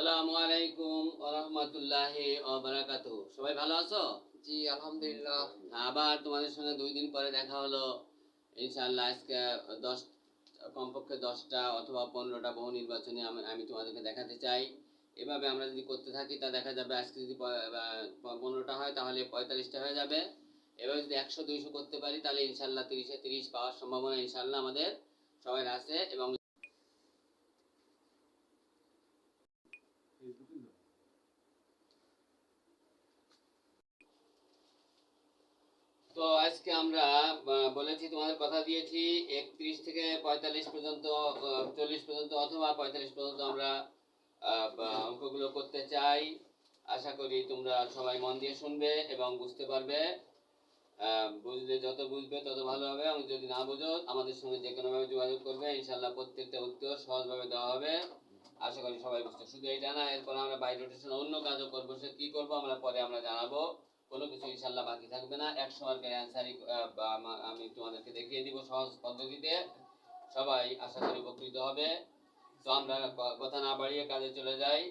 আসসালামু আলাইকুম ওয়া রাহমাতুল্লাহি ওয়া বারাকাতুহু। সবাই ভালো আছো? জি আলহামদুলিল্লাহ। আবার তোমাদের সঙ্গে 2 দিন পরে দেখা হলো। ইনশাআল্লাহ আজকে 10 কমপক্ষে 10টা অথবা 15টা বহু নির্বাচনে আমি তোমাদেরকে দেখাতে চাই। এভাবে আমরা যদি করতে থাকি তা দেখা যাবে আজকে যদি 15টা হয় তাহলে 45টা হয়ে যাবে। এভাবে যদি 100-200 করতে পারি তাহলে ইনশাআল্লাহ 30-এ 30 পাওয়ার সম্ভাবনা ইনশাআল্লাহ আমাদের সবার আছে। এবং তো আজকে আমরা বলেছি, তোমাদের কথা দিয়েছি 31 থেকে 45 পর্যন্ত, 40 পর্যন্ত অথবা 45 পর্যন্ত আমরা অঙ্কগুলো করতে চাই। আশা করি তোমরা সবাই মন দিয়ে শুনবে এবং বুঝতে পারবে। বুঝলে যত বুঝবে তত ভালো হবে, এবং যদি না বুঝো আমাদের সঙ্গে যে কোনোভাবে যোগাযোগ করবে, ইনশাল্লাহ প্রত্যেকটা উত্তর সহজভাবে দেওয়া হবে। আশা করি সবাই বুঝতে। শুধু এইটা না, এরপর আমরা বাই রোটেশন অন্য কাজও করবো। সে কি করবো আমরা পরে জানাবো। কোনো কিছু ইনশাল্লাহ বাকি থাকবে না। 100 মার্কের অ্যান্সারই আমি তোমাদেরকে দেখিয়ে দিব সহজ পদ্ধতিতে। সবাই আশা করি উপকৃত হবে। তো আমরা কথা না বাড়িয়ে কাজে চলে যাই।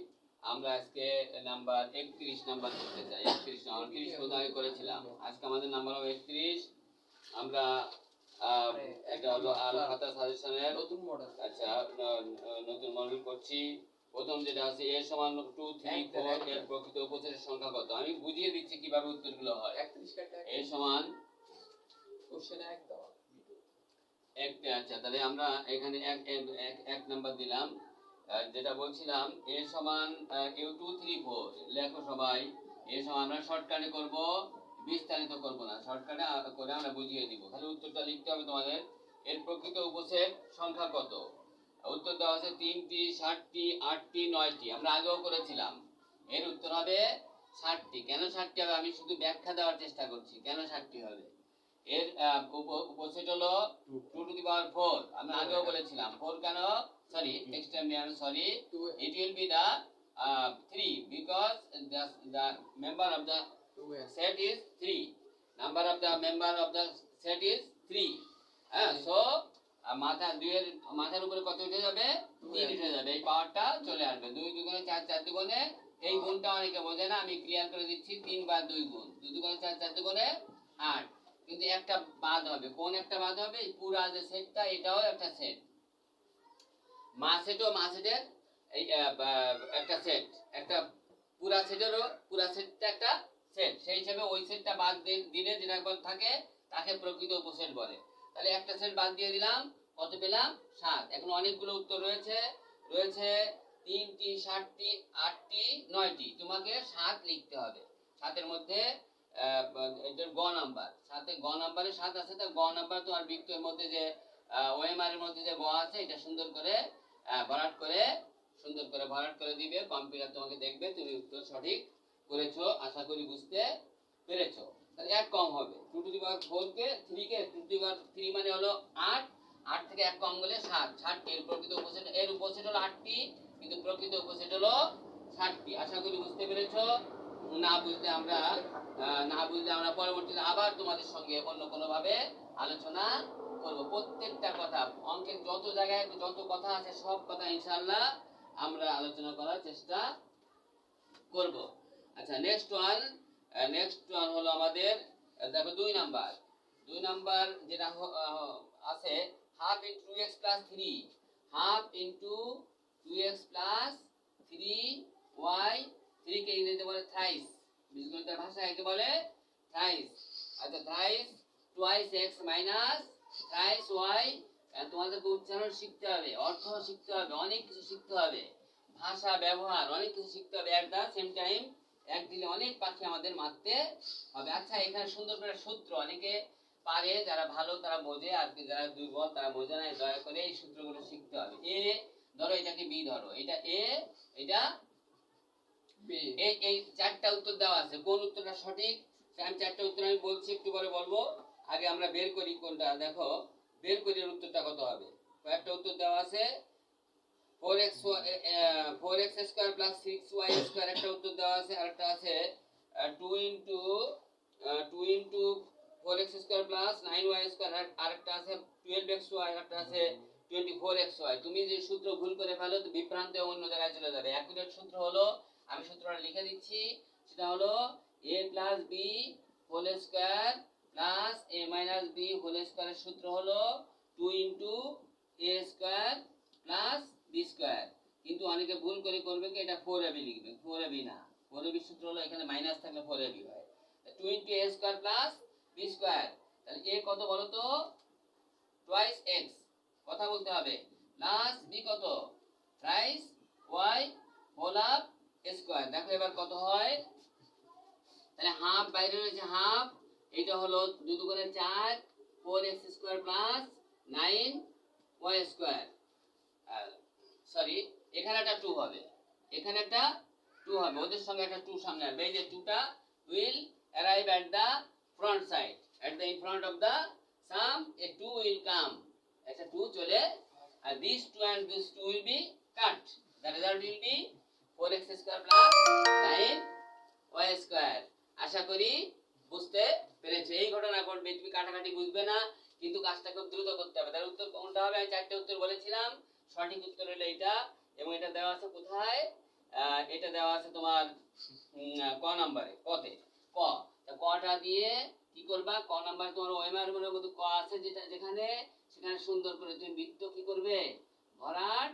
আমরা আজকে নাম্বার 31 নাম্বার করতে চাই। 31 নাম্বার 30 পর্যন্ত আগে করেছিলাম। আজকে আমাদের নাম্বার হবে 31। আমরা এটা হলো আল খাতা সাজেশনের নতুন মডেল। আচ্ছা, নতুন মডেল করছি। প্রথম যেটা আছে a সমান 2 3 4 এর প্রকৃত উপসেটের সংখ্যা কত? আমি বুঝিয়ে দিচ্ছি কিভাবে উত্তরগুলো হয়। 31 কাটা a সমান কোশ্চেন 1 দাও। আচ্ছা, তাহলে আমরা এখানে এক নাম্বার দিলাম। যেটা বলছিলাম a সমান q2 3 4 লেখো সবাই। a সমান আমরা শর্টকাটে করব, বিস্তারিত করব না, শর্টকাটে করে আমরা বুঝিয়ে দিব। খালি উত্তরটা লিখতে হবে তোমাদের। এর প্রকৃত উপসেট সংখ্যা কত? উত্তর দেওয়া আছে 3টি 7টি 8টি 9টি। আমরা আগেও করেছিলাম। এর উত্তর হবে 7টি। কেন 7টি হবে আমি শুধু ব্যাখ্যা দেওয়ার চেষ্টা করছি কেন 7টি হবে। এর উপসেট হলো 2 টু দি পাওয়ার 4। আমরা আগেও বলেছিলাম 4 কেন, সরি নেক্সট টাইম আমি sorry, it will be the 3 because the member of the set is 3, number of the member of the set is 3. হ্যাঁ, সো মাথার উপরে কত উঠে যাবে? 3 উঠে যাবে। এই পাওয়ারটা চলে আসবে। 2 দুগুণে 4, 4 দুগুণে, এই গুণটা অনেকে বোঝে না, আমি ক্লিয়ার করে দিচ্ছি। 3 বার 2 গুণ, 2 দুগুণে 4, 4 দুগুণে 8। কিন্তু একটা বাদ হবে। কোন একটা বাদ হবে? পুরা যে সেটটা, এটাও একটা সেট। মাসেটের এই একটা সেট, একটা পুরা সেটেরও পুরা সেটটা একটা সেট। সেই হিসাবে ওই সেটটা বাদ দিলে যেটা থাকে তাকে প্রকৃত উপসেট বলে। তাহলে একটা সেট বাদ দিয়ে দিলাম, কত পেলাম? 7। এখন অনেকগুলো উত্তর রয়েছে 3টি 7টি 8টি 9টি। তোমাকে 7 লিখতে হবে। 7 এর মধ্যে এটার গ নাম্বার, 7 গ নাম্বারে 7 আছে, তার গ নাম্বার তোমার বৃত্তের মধ্যে যে ওএমআর এর মধ্যে যে গ আছে, এটা সুন্দর করে ভরাট করে দিবে। কম্পিউটার তোমাকে দেখবে তুমি উত্তর সঠিক করেছো। আশা করি বুঝতে পেরেছো। তাহলে এক কম হবে। 2 to the power 4 K 3 K 2 to the পাওয়ার 3 মানে হলো 8। 8 থেকে এক কম গেলে 7। 7 এর প্রকৃত উপসেট, এর উপসেট হলো 8টি, কিন্তু প্রকৃত উপসেট হলো 7টি। আশা করি বুঝতে পেরেছো। না বুঝলে আমরা পরবর্তীতে আবার তোমাদের সঙ্গে অন্য কোনো ভাবে আলোচনা করব। প্রত্যেকটা কথা, অঙ্কের যত জায়গায় যত কথা আছে সব কথা ইনশাআল্লাহ আমরা আলোচনা করার চেষ্টা করব। আচ্ছা, নেক্সট ওয়ান হলো আমাদের, দেখো 2 নাম্বার যেটা আছে half into 2x plus 3। Half into 2x plus 3y। 3 কে ইংরেজিতে বলে থ্রাইস, বীজগণিতের ভাষায় একে বলে থ্রাইস। আচ্ছা, thrice twice x minus thrice y। তোমাদেরকে উচ্চারণ শিখতে হবে, অর্থ শিখতে হবে, অনেক কিছু শিখতে হবে, ভাষা ব্যবহার অনেক কিছু শিখতে হবে। এট দা সেম টাইম এক দিলে অনেক পাখি আমাদের মারতে হবে। আচ্ছা, এখানে সুন্দর করে সূত্র অনেকে পারে, যারা ভালো তারা বোঝে, আর যারা দুর্বল তারা বোঝে না। দয়া করে এই সূত্রগুলো শিখতে হবে। এ ধরো, এটাকে বি ধরো, এটা এ, এটা বি। এই 4টা উত্তর দেওয়া আছে। কোন উত্তরটা সঠিক? আমি 4টা উত্তর আমি বলছি, একটু পরে বলবো। আগে আমরা বের করি কোনটা। দেখো, বের করি এর উত্তরটা কত হবে। কয়েকটা উত্তর দেওয়া আছে। 4x square plus 6y square একটা উত্তর দেওয়া আছে। আরেকটা আছে 2 into 4x square plus 9y square. আরেকটা আছে 12xy। আরেকটা আছে 24xy। তুমি যে সূত্র ভুল করে ফেলো তো বিভ্রান্ত হয়ে অন্য জায়গায় চলে যাবে। অ্যাকুরেট সূত্র হলো, আমি সূত্রটা লিখে দিচ্ছি, সেটা হলো a plus b whole square plus a minus b whole স্কয়ারের সূত্র হলো 2 into a square plus B square. কিন্তু অনেকে ভুল করে করবে কি, এটা 4ab লিখবে, 4ab না, 4ab সূত্র হলো এখানে মাইনাস থাকলে 4ab হয়। 2 into a square plus B square, তাহলে a কত বলো তো, টুয়াইস এক্স, কথা বলতে হবে, প্লাস বি কত, thrice Y whole up square. দেখো এবার কত হয়, তাহলে হাফ বাইরে রয়েছে হাফ, এটা হলো 2 দুগুণে 4, 4x square plus 9y square. Sorry, এখানে একটা 2 হবে, এখানে একটা 2 হবে, ওদের সঙ্গে একটা 2 সামনে আসবে। এই যে 2টা will arrive at the front side, at the in front of the sum, a 2 will come, একটা 2 চলে, আর this 2 and this 2 will be cut, the result will be 4x square plus 9y square। আশা করি বুঝতে পেরেছো। এই ঘটনা ঘটবে, তুমি কাটাকাটি বুঝবে না, কিন্তু কাজটা খুব দ্রুত করতে হবে। তার উত্তর কোনটা হবে, আমি 4টে উত্তর বলেছিলাম, সঠিক উত্তর হলো এটা, এবং এটা দেওয়া আছে কোথায়, এটা দেওয়া আছে তোমার ক নম্বরে, কতে, ক। তা কটা দিয়ে কি করবা, ক নম্বরে তোমার ওএমআর এর মধ্যে ক আছে, যেটা যেখানে, সেখানে সুন্দর করে তুমি বৃত্ত কি করবে, ভরাট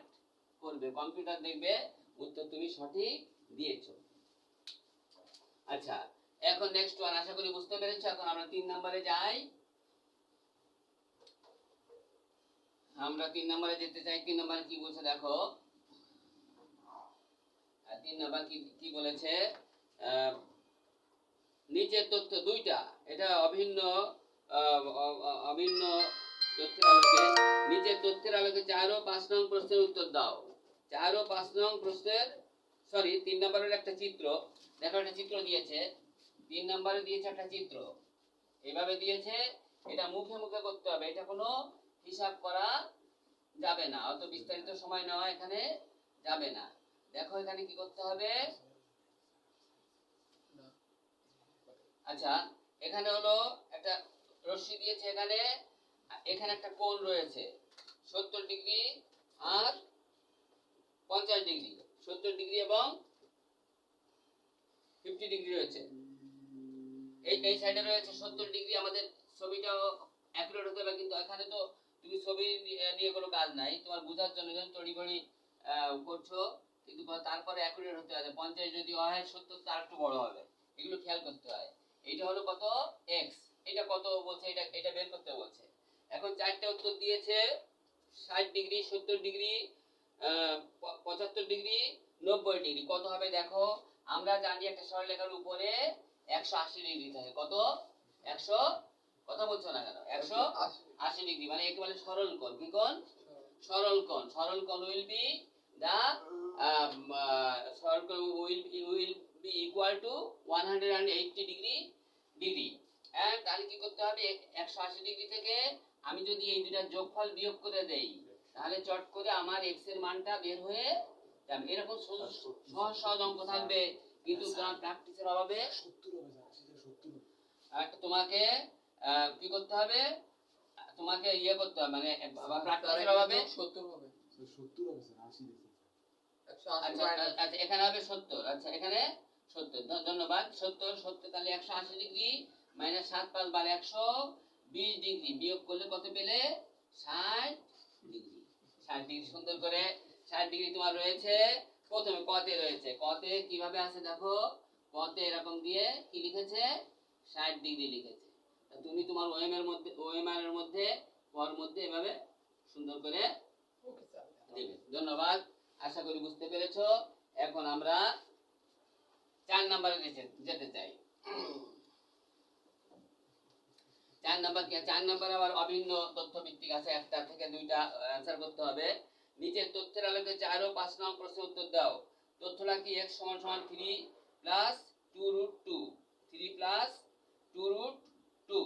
করবে, কম্পিউটার দেখবে উত্তর তুমি সঠিক দিয়েছো। আচ্ছা, এখন নেক্সট ওয়ান, আশা করি বুঝতে পেরেছো। এখন আমরা 3 নম্বরে যাই, আমরা 3 নম্বরে যেতে চাই। 3 নম্বরে কি বলছে দেখো, 3 নম্বর কি বলেছে, নিচের তথ্য দুইটা, এটা অভিন্ন অভিন্ন তথ্যের আলোকে, নিচের তথ্যের আলোকে 4 ও 5 নং প্রশ্নের উত্তর দাও। 4 ও 5 নং প্রশ্নের, সরি 3 নম্বরের একটা চিত্র দেখো, একটা চিত্র দিয়েছে, 3 নম্বরে দিয়েছে একটা চিত্র, এভাবে দিয়েছে, এটা মুখে মুখে করতে হবে, এটা কোনো হিসাব করা যাবে না, অত বিস্তারিত সময় নেওয়া এখানে যাবে না। দেখো এখানে কি করতে হবে, আচ্ছা এখানে হলো একটা রশ্মি দিয়েছে, এখানে এখানে একটা কোণ রয়েছে 70 ডিগ্রি আর 50 ডিগ্রি, 70 ডিগ্রি এবং 50 ডিগ্রি রয়েছে, এই সাইডে রয়েছে 70 ডিগ্রি। আমাদের ছবিটাও অ্যাকুরেট হতে হবে, কিন্তু এখানে তো তুমি ছবি নিয়ে কোনো কাজ নাই, তোমার বোঝার জন্য যখন তড়িঘড়ি করছো, কিন্তু তারপরে অ্যাকুরেট হতে হবে। 50 যদি হয় 70 তার একটু বড় হবে, এগুলো খেয়াল করতে হয়। এটা হলো কত, x, এটা কত বলছে, এটা বের করতে বলছে। এখন 4টে উত্তর দিয়েছে, 60 ডিগ্রি, 70 ডিগ্রি, 75 ডিগ্রি, 90 ডিগ্রি, কত হবে দেখো। আমরা জানি একটা সরলরেখার উপরে 180 ডিগ্রি থাকে, কত, 100, কথা বলছো না কেন, 180 ডিগ্রি, মানে একে বলে সরল কোণ। কি কোণ, সরল কোণ। সরল কোণ will be the সরল কোণ will be equal to 180 degree. And তাহলে কি করতে হবে, 180 ডিগ্রি থেকে আমি যদি এই দুটার যোগফল বিয়োগ করে দেই, তাহলে চট করে আমার x এর মানটা বের হয়ে যাবে। এরকম সহজ সহজ অঙ্ক থাকবে, কিন্তু তোমার প্র্যাকটিসের অভাবে তোমাকে কি করতে হবে, তোমাকে ইয়ে করতে হবে, মানে প্র্যাকটিসের অভাবে 70 হবে, 70 হবে স্যার, 80 দেখুন। আচ্ছা আচ্ছা এখানে হবে 70, আচ্ছা এখানে 70, ধন্যবাদ। 70 তাহলে 180 ডিগ্রি মাইনাস 7 5 12 120 ডিগ্রি, বিয়োগ করলে কত পেলে, 60 ডিগ্রি। 60 ডিগ্রি, সুন্দর করে 60 ডিগ্রি তোমার রয়েছে। প্রথমে কতে রয়েছে, কতে কিভাবে আছে দেখো, কতে এরকম দিয়ে কি লিখেছে, 60 ডিগ্রি লিখেছে। তুমি তোমার ওএমআর এর মধ্যে পর মধ্যে এভাবে সুন্দর করে ওকে স্যার, দেবে। ধন্যবাদ, আশা করি বুঝতে পেরেছো। এখন আমরা 4 নম্বরে যেতে চাই। 4 নম্বর কি, 4 নম্বরে আবার অভিন্ন তথ্য ভিত্তিক আছে, একটা থেকে দুইটা অ্যানসার করতে হবে। নিচের তথ্যের আলোকে 4 ও 5 নং প্রশ্নের উত্তর দাও। তথ্যটা কি, x সমান সমান 3 প্লাস 2 রুট 2, 3 প্লাস 2 রুট 2,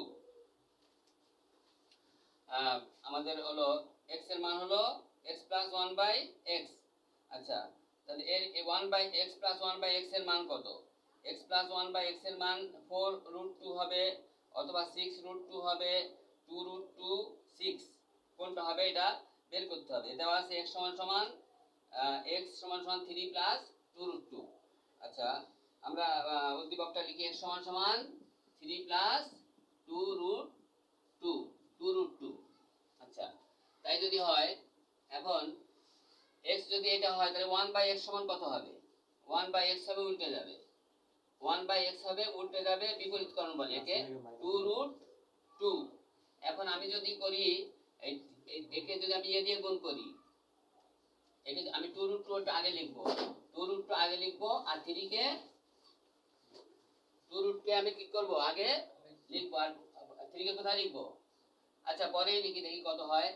আমাদের হলো x এর মান হলো x প্লাস 1 বাই x। আচ্ছা, তাহলে এর 1 by x plus 1 by x এর মান কত, x প্লাস 1 বাই x এর মান 4 রুট 2 হবে, অথবা 6 রুট 2 হবে, 2 রুট 2 6, কোনটা হবে এটা, বের করতে হবে। দেওয়া আছে x সমান সমান x সমান সমান 3 প্লাস 2 রুট 2। আচ্ছা আমরা উদ্দীপকটা লিখি x সমান সমান 3 প্লাস 2 রুট 2 2 রুট 2। আচ্ছা তাই যদি হয়, এখন x যদি এটা হয় তাহলে 1 বাই x সমান কত হবে? 1 বাই x হবে উল্টে যাবে, 1 বাই x হবে উল্টে যাবে, বিপরীতকরণ বলে একে, 2 রুট 2। এখন আমি যদি করি একে যদি আমি দিয়ে গুণ করি, একে আমি 2 রুট 2 আগে লিখবো, 2 রুট 2 আগে লিখবো, আর 3 কে 2 রুট 2 আমি কি করব আগে লিখবো, আর 3 কে কোথায় লিখবো? আচ্ছা পরে লিখি দেখি কত হয়।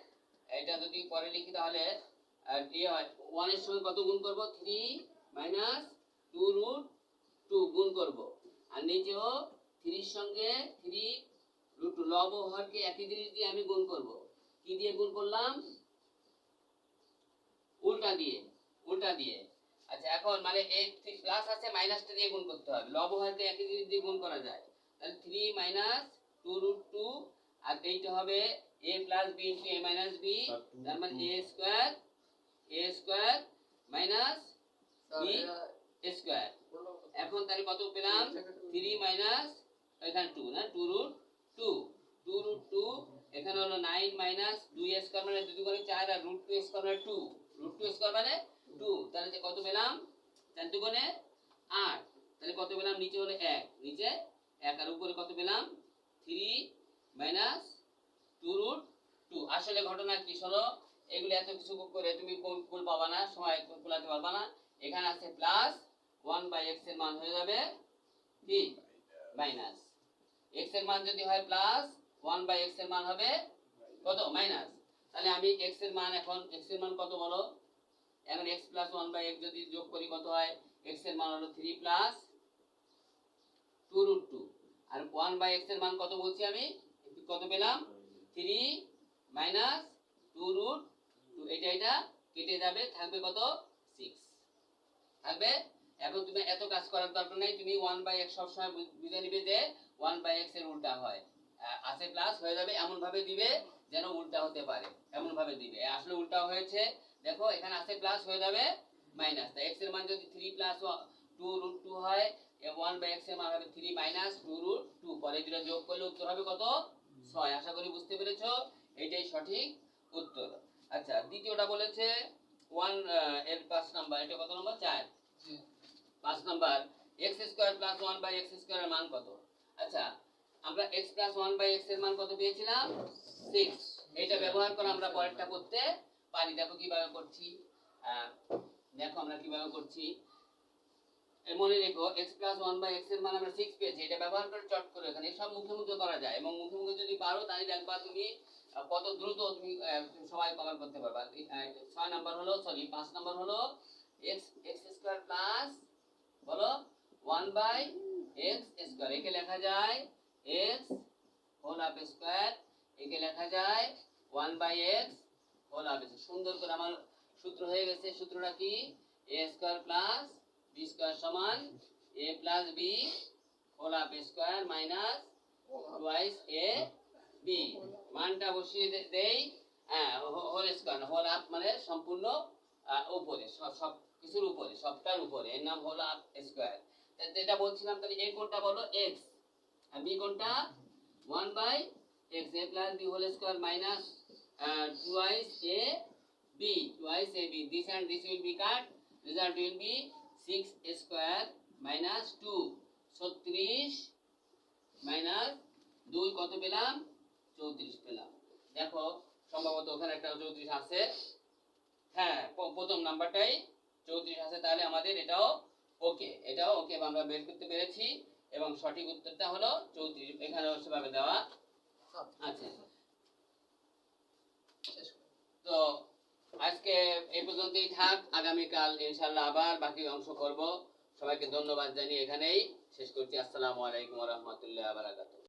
এটা যদি পরে লিখি তাহলে হয় 1 এর সঙ্গে কত গুণ করব? 3 মাইনাস 2 রুট 2 গুণ করব, আর নিচেও 3 এর সঙ্গে 3 রুট 2 লব হরকে একই জিনিস দিয়ে আমি গুণ করব। কি দিয়ে গুণ করলাম? উল্টা দিয়ে, উল্টা দিয়ে। আচ্ছা এখন মানে এই প্লাস আছে, মাইনাসটা দিয়ে গুণ করতে হবে, লব হরকে একই জিনিস দিয়ে গুণ করা যায়। তাহলে 3 মাইনাস 2 রুট 2, আর এইটা হবে a plus b into a minus b, তার মানে a square minus b square. এখন তাহলে কত পেলাম? 3 মাইনাস এখানে 2 না, 2 রুট 2, 2 রুট 2 এখানে হলো 9 মাইনাস 2 স্কয়ার মানে 2 দুগুণে 4, আর রুট 2 স্কয়ার মানে 2, রুট 2 স্কয়ার মানে 2। তাহলে যে কত পেলাম? 4 দুগুণে 8, তাহলে কত পেলাম? নিচে হলো 1, নিচে 1, আর উপরে কত পেলাম? 3 মাইনাস 2 রুট 2। আসলে ঘটনা কি হলো, এগুলো এত কিছু করে তুমি কুল পাবা না, সময় কুলাতে পারবা না। এখানে আছে প্লাস 1 বাই x এর মান হয়ে যাবে কি মাইনাস। x এর মান যদি হয় প্লাস, 1 বাই x এর মান হবে কত? মাইনাস। তাহলে আমি x এর মান, এখন x এর মান কত বলো? এখন x প্লাস 1 বাই x যদি যোগ করি কত হয়? x এর মান হলো 3 প্লাস 2 রুট 2, আর 1 বাই x এর মান কত বলছি আমি? কত পেলাম? 3 মাইনাস 2 রুট 2। এটা কেটে যাবে, থাকবে কত? 6 থাকবে। এখন তুমি এত কাজ করার দরকার নেই, তুমি 1 বাই x সবসময় বুঝে নিবে যে 1 বাই x এর উল্টা হয়, আছে প্লাস হয়ে যাবে, এমন ভাবে দিবে যেন উল্টা হতে পারে, এমন ভাবে দিবে। আসলে উল্টা হয়েছে, দেখো এখানে আছে প্লাস হয়ে যাবে মাইনাস। তাই x এর মান যদি 3 প্লাস 2 রুট 2 হয়, 1 বাই x এর মান হবে 3 মাইনাস 2 রুট 2, পরে দুটো যোগ করলে উত্তর হবে কত? 6। আশা করি বুঝতে পেরেছো, এটাই সঠিক উত্তর। আচ্ছা দ্বিতীয়টা বলেছে 1 এর 5 নাম্বার, এটা কত number? 4। 5 number, x square plus 1 by x স্কয়ারের মান কত? আচ্ছা আমরা x প্লাস 1 বাই x এর মান কত পেয়েছিলাম? 6। এটা ব্যবহার করে আমরা পরেরটা করতে পারি। দেখো কিভাবে করছি, দেখো আমরা কিভাবে করছি। মনে রেখো x প্লাস 1 বাই x এর মান আমরা 6 পেয়েছি, এটা ব্যবহার করে চট করে এখানে সব মুখে মুখে করা যায়, এবং মুখে মুখে যদি পারো তাহলে দেখবা তুমি কত দ্রুত তুমি সবাই কভার করতে পারবা। 6 নাম্বার হলো, সরি 5 নাম্বার হলো x স্কয়ার প্লাস বলো 1 বাই x স্কয়ার, একে লেখা যায় x হোল হাফ স্কয়ার, একে লেখা যায় 1 বাই x হোল হাফ। সুন্দর করে আমার সূত্র হয়ে গেছে। সূত্রটা কি? a square plus b square সমান a plus b whole half square minus twice a b। মানটা বসিয়ে দেই, হোল স্কয়ার, হোল হাফ মানে সম্পূর্ণ উপরে, সব কিছুর উপরে, সবটার উপরে, এর নাম হোল হাফ স্কয়ার। যেটা বলছিলাম, তাহলে a কোনটা বলো? x, আর b কোনটা? 1 by x, a plus b whole square minus twice a b, twice ab, this and this will be cut, result will be 6 square minus 2, 36 minus 2 কত পেলাম? 34 পেলাম। দেখো সম্ভবত ওখানে একটা 34 আছে, হ্যাঁ প্রথম নাম্বারটাই 34 আছে, তাহলে আমাদের এটাও ওকে, এটাও ওকে আমরা বের করতে পেরেছি, এবং সঠিক উত্তরটা হলো 34, এখানেও সেভাবে দেওয়া আছে। তো আজকে এই পর্যন্তই থাক, আগামীকাল ইনশাআল্লাহ আবার বাকি অংশ করব। সবাইকে ধন্যবাদ জানিয়ে এখানেই শেষ করছি। আসসালামু আলাইকুম ওয়া রাহমাতুল্লাহি ওয়া বারাকাতুহু।